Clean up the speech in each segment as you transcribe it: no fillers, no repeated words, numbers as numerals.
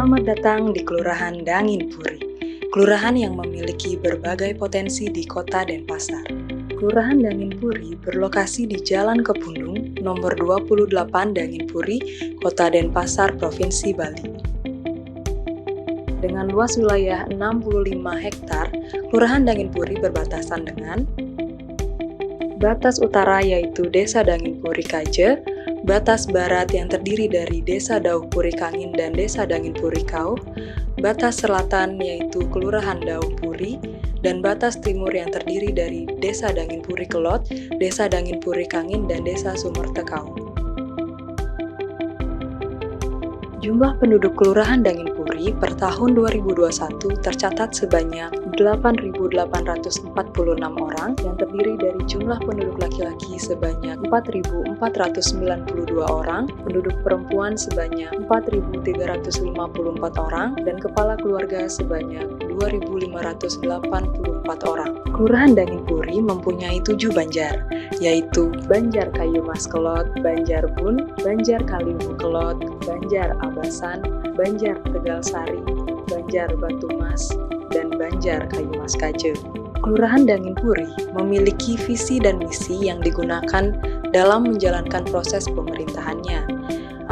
Selamat datang di Kelurahan Dangin Puri, kelurahan yang memiliki berbagai potensi di Kota Denpasar. Kelurahan Dangin Puri berlokasi di Jalan Kepundung, nomor 28 Dangin Puri, Kota Denpasar, Provinsi Bali. Dengan luas wilayah 65 hektar, Kelurahan Dangin Puri berbatasan dengan batas utara yaitu Desa Dangin Puri Kaje, batas barat yang terdiri dari Desa Dauh Puri Kangin dan Desa Dangin Puri Kauh, batas selatan yaitu Kelurahan Dauh Puri, dan batas timur yang terdiri dari Desa Dangin Puri Kelot, Desa Dangin Puri Kangin, dan Desa Sumertekau. Jumlah penduduk Kelurahan Dangin Puri per tahun 2021 tercatat sebanyak 8.846 orang yang terdiri dari jumlah penduduk laki-laki sebanyak 4.492 orang, penduduk perempuan sebanyak 4.354 orang, dan kepala keluarga sebanyak 2.584 orang. Kelurahan Dangin Puri mempunyai 7 banjar, yaitu Banjar Kayumas Kelot, Banjar Bun, Banjar Kalimu Kelot, Banjar Abasan, Banjar Tegalsari, Banjar Batumas, dan Banjar Kayumas Kaje. Kelurahan Dangin Puri memiliki visi dan misi yang digunakan dalam menjalankan proses pemerintahannya.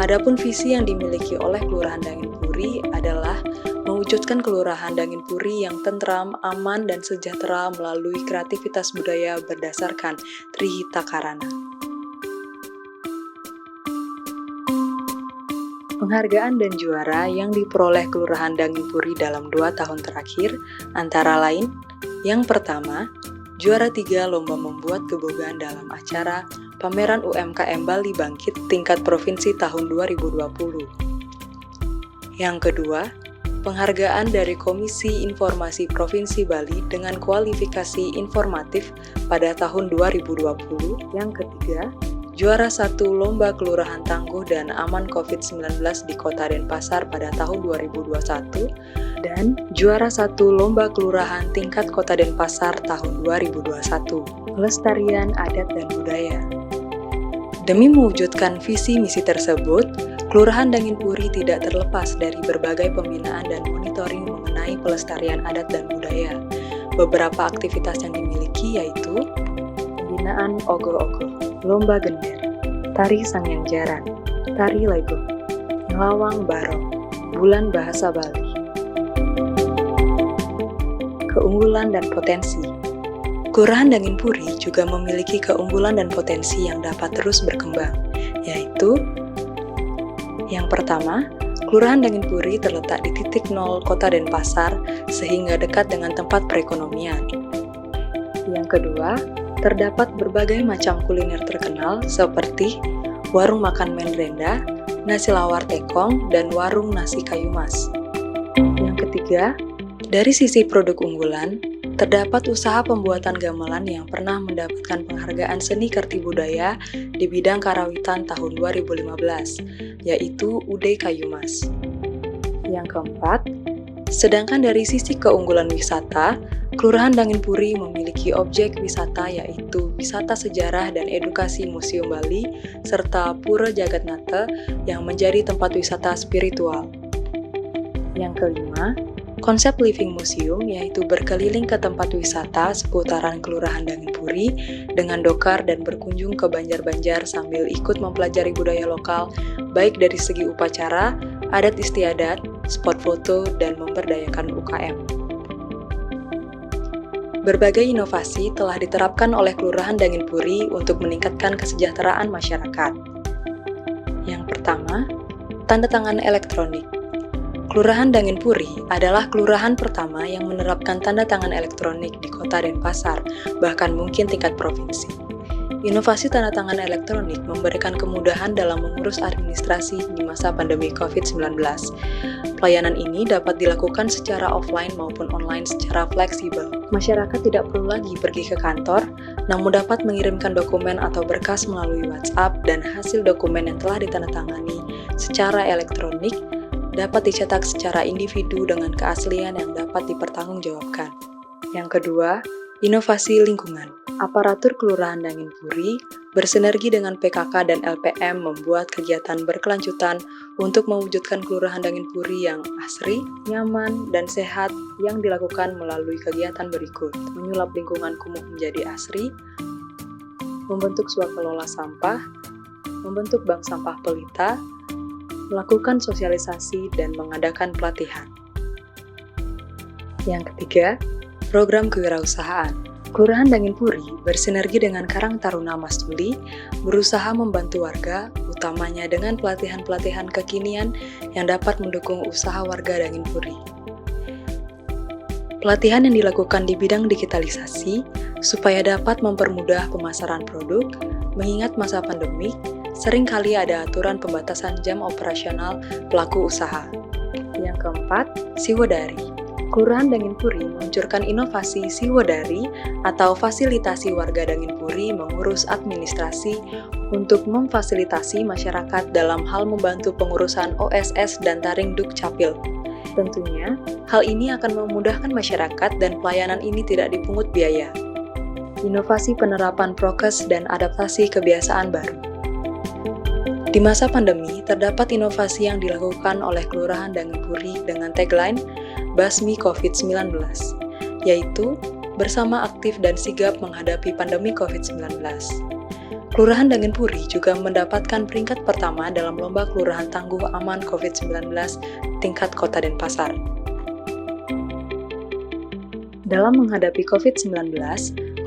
Adapun visi yang dimiliki oleh Kelurahan Dangin Puri adalah mewujudkan Kelurahan Dangin Puri yang tentram, aman, dan sejahtera melalui kreativitas budaya berdasarkan Trihita Karana. Penghargaan dan juara yang diperoleh Kelurahan Dangin Puri dalam 2 tahun terakhir antara lain: yang pertama, juara 3 Lomba Membuat Kebogaan dalam acara Pameran UMKM Bali Bangkit tingkat provinsi tahun 2020. Yang kedua, penghargaan dari Komisi Informasi Provinsi Bali dengan kualifikasi informatif pada tahun 2020. Yang ketiga, juara 1 Lomba Kelurahan Tangguh dan Aman COVID-19 di Kota Denpasar pada tahun 2021, dan juara 1 Lomba Kelurahan tingkat Kota Denpasar tahun 2021, Pelestarian Adat dan Budaya. Demi mewujudkan visi misi tersebut, Kelurahan Dangin Puri tidak terlepas dari berbagai pembinaan dan monitoring mengenai pelestarian adat dan budaya. Beberapa aktivitas yang dimiliki yaitu pembinaan ogo-ogo, lomba gender, tari Sangyang Jaran, tari Lego, ngelawang barong, bulan bahasa Bali. Keunggulan dan potensi. Kelurahan Dangin Puri juga memiliki keunggulan dan potensi yang dapat terus berkembang, yaitu yang pertama, Kelurahan Dangin Puri terletak di titik nol Kota Denpasar sehingga dekat dengan tempat perekonomian. Yang kedua, terdapat berbagai macam kuliner terkenal seperti warung makan Menrenda, nasi lawar tekong, dan warung nasi Kayumas. Yang ketiga, dari sisi produk unggulan, terdapat usaha pembuatan gamelan yang pernah mendapatkan penghargaan seni kerti budaya di bidang karawitan tahun 2015, yaitu UD Kayumas. Yang keempat, sedangkan dari sisi keunggulan wisata, Kelurahan Dangin Puri memiliki objek wisata yaitu wisata sejarah dan edukasi Museum Bali serta Pura Jagatnata yang menjadi tempat wisata spiritual. Yang kelima, konsep Living Museum yaitu berkeliling ke tempat wisata seputaran Kelurahan Dangin Puri dengan dokar dan berkunjung ke banjar-banjar sambil ikut mempelajari budaya lokal baik dari segi upacara, adat istiadat, spot foto, dan memberdayakan UKM. Berbagai inovasi telah diterapkan oleh Kelurahan Dangin Puri untuk meningkatkan kesejahteraan masyarakat. Yang pertama, tanda tangan elektronik. Kelurahan Dangin Puri adalah kelurahan pertama yang menerapkan tanda tangan elektronik di Kota Denpasar, bahkan mungkin tingkat provinsi. Inovasi tanda tangan elektronik memberikan kemudahan dalam mengurus administrasi di masa pandemi COVID-19. Pelayanan ini dapat dilakukan secara offline maupun online secara fleksibel. Masyarakat tidak perlu lagi pergi ke kantor, namun dapat mengirimkan dokumen atau berkas melalui WhatsApp dan hasil dokumen yang telah ditandatangani secara elektronik dapat dicetak secara individu dengan keaslian yang dapat dipertanggungjawabkan. Yang kedua, inovasi lingkungan. Aparatur Kelurahan Dangin Puri bersinergi dengan PKK dan LPM membuat kegiatan berkelanjutan untuk mewujudkan Kelurahan Dangin Puri yang asri, nyaman, dan sehat yang dilakukan melalui kegiatan berikut: menyulap lingkungan kumuh menjadi asri, membentuk swakelola sampah, membentuk bank sampah pelita, melakukan sosialisasi, dan mengadakan pelatihan. Yang ketiga, program kewirausahaan. Kelurahan Dangin Puri bersinergi dengan Karang Taruna Mas Tuli berusaha membantu warga, utamanya dengan pelatihan-pelatihan kekinian yang dapat mendukung usaha warga Dangin Puri. Pelatihan yang dilakukan di bidang digitalisasi supaya dapat mempermudah pemasaran produk, mengingat masa pandemik, seringkali ada aturan pembatasan jam operasional pelaku usaha. Yang keempat, Siwodari. Kelurahan Dangin Puri meluncurkan inovasi Siwodari atau fasilitasi warga Dangin Puri mengurus administrasi untuk memfasilitasi masyarakat dalam hal membantu pengurusan OSS dan Taring Dukcapil. Tentunya, hal ini akan memudahkan masyarakat dan pelayanan ini tidak dipungut biaya. Inovasi penerapan prokes dan adaptasi kebiasaan baru. Di masa pandemi, terdapat inovasi yang dilakukan oleh Kelurahan Dangin Puri dengan tagline Basmi COVID-19, yaitu bersama aktif dan sigap menghadapi pandemi COVID-19. Kelurahan Dangin Puri juga mendapatkan peringkat pertama dalam Lomba Kelurahan Tangguh Aman COVID-19 tingkat Kota Denpasar. Dalam menghadapi COVID-19,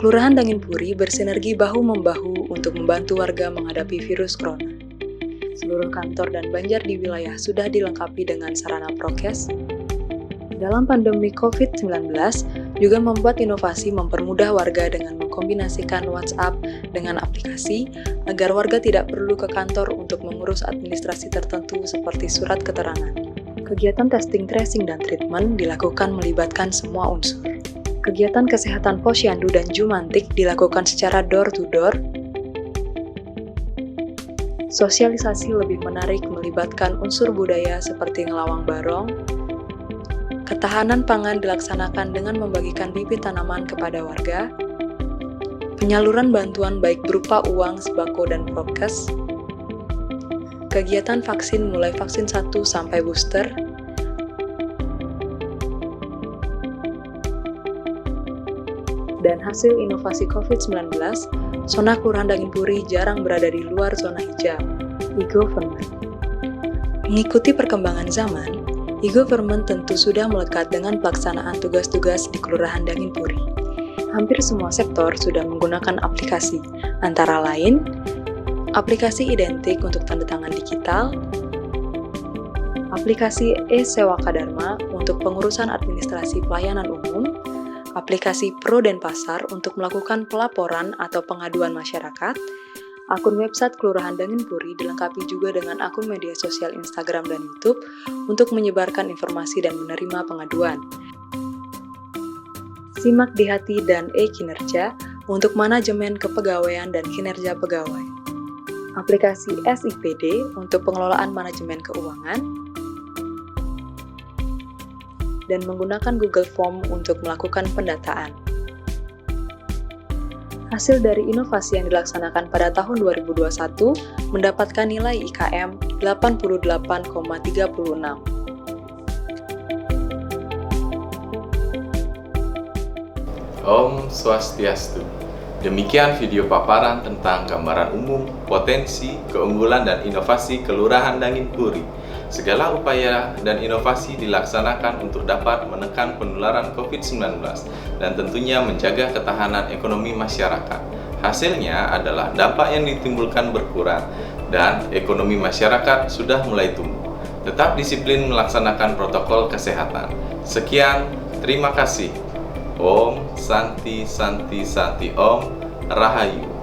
Kelurahan Dangin Puri bersinergi bahu-membahu untuk membantu warga menghadapi virus corona. Seluruh kantor dan banjar di wilayah sudah dilengkapi dengan sarana prokes. Dalam pandemi COVID-19, juga membuat inovasi mempermudah warga dengan mengkombinasikan WhatsApp dengan aplikasi agar warga tidak perlu ke kantor untuk mengurus administrasi tertentu seperti surat keterangan. Kegiatan testing, tracing, dan treatment dilakukan melibatkan semua unsur. Kegiatan kesehatan Posyandu dan Jumantik dilakukan secara door-to-door. Sosialisasi lebih menarik melibatkan unsur budaya seperti ngelawang barong. Ketahanan pangan dilaksanakan dengan membagikan bibit tanaman kepada warga. Penyaluran bantuan baik berupa uang, sembako, dan prokes. Kegiatan vaksin mulai vaksin 1 sampai booster. Dan hasil inovasi COVID-19, zona Kelurahan Dangin Puri jarang berada di luar zona hijau, e-government. Mengikuti perkembangan zaman, e-government tentu sudah melekat dengan pelaksanaan tugas-tugas di Kelurahan Dangin Puri. Hampir semua sektor sudah menggunakan aplikasi, antara lain, aplikasi identik untuk tanda tangan digital, aplikasi e-Sewaka Dharma untuk pengurusan administrasi pelayanan umum, aplikasi Pro Denpasar untuk melakukan pelaporan atau pengaduan masyarakat, akun website Kelurahan Dangin Puri dilengkapi juga dengan akun media sosial Instagram dan YouTube untuk menyebarkan informasi dan menerima pengaduan. Simak di hati dan e-kinerja untuk manajemen kepegawaian dan kinerja pegawai. Aplikasi SIPD untuk pengelolaan manajemen keuangan, dan menggunakan Google Form untuk melakukan pendataan. Hasil dari inovasi yang dilaksanakan pada tahun 2021 mendapatkan nilai IKM 88,36. Om Swastiastu. Demikian video paparan tentang gambaran umum, potensi, keunggulan, dan inovasi Kelurahan Dangin Puri. Segala upaya dan inovasi dilaksanakan untuk dapat menekan penularan COVID-19 dan tentunya menjaga ketahanan ekonomi masyarakat. Hasilnya adalah dampak yang ditimbulkan berkurang dan ekonomi masyarakat sudah mulai tumbuh. Tetap disiplin melaksanakan protokol kesehatan. Sekian, terima kasih. Om Santi Santi Santi Om Rahayu.